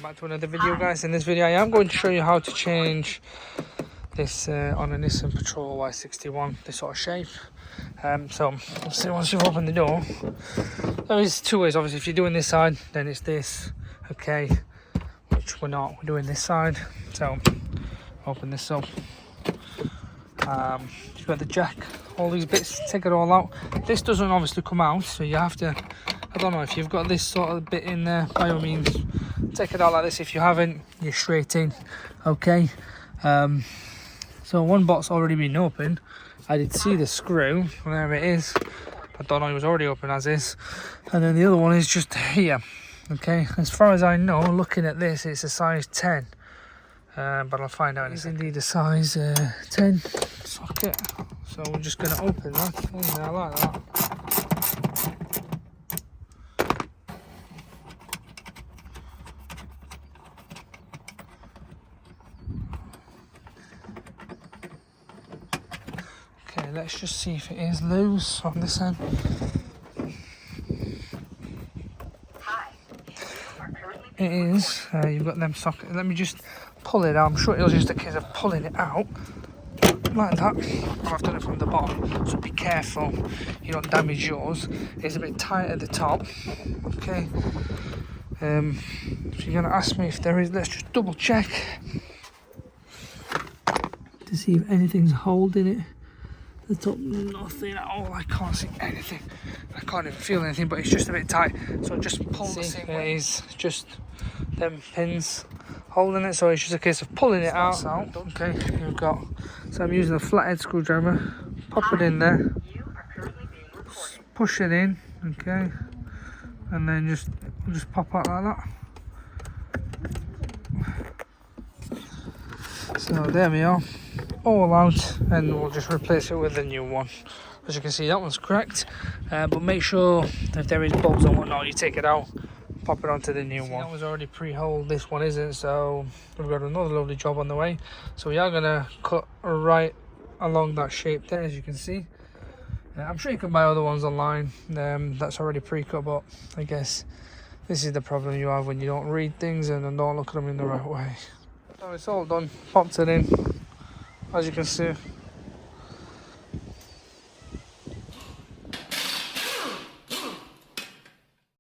Welcome back to another video, guys. In this video I am going to show you how to change this on a Nissan Patrol Y61, this sort of shape. So obviously once you've opened the door, there is two ways. Obviously if you're doing this side, then it's this, okay, which we're not, we're doing this side. So open this up. You've got the jack, all these bits, take it all out. This doesn't obviously come out, so you have to, I don't know, if you've got this sort of bit in there, by all means take it out like this. If you haven't, you're straight in, okay. So one box already been opened. I did see the screw, there it is. I don't know, it was already open as is. And then the other one is just here, okay. As far as I know, looking at this, it's a size 10. But I'll find out. It's indeed a size 10 socket. So we're just going to open that in there like that. Okay, let's just see if it is loose on this end. It is. You've got them sockets. Let me just pull it out. I'm sure it was just a case of pulling it out like that. I've done it from the bottom, so be careful you don't damage yours. It's a bit tight at the top, okay. If you're going to ask me if there is, let's just double check to see if anything's holding it. The top, nothing at all. I can't see anything. I can't even feel anything, but it's just a bit tight, so just pull the same way. It is just them pins holding it, so it's just a case of pulling it out. Okay, you've got, so I'm using a flathead screwdriver, pop it in there, push it in, okay, and then just pop out like that. So there we are, all out, and we'll just replace it with a new one. As you can see, that one's cracked, but make sure if there is bolts and whatnot, you take it out, pop it onto the new one. That was already pre-holed, this one isn't, so we've got another lovely job on the way. So we are going to cut right along that shape there, as you can see. I'm sure you can buy other ones online, that's already pre-cut, but I guess this is the problem you have when you don't read things and don't look at them in the right way. So it's all done, popped it in, as you can see.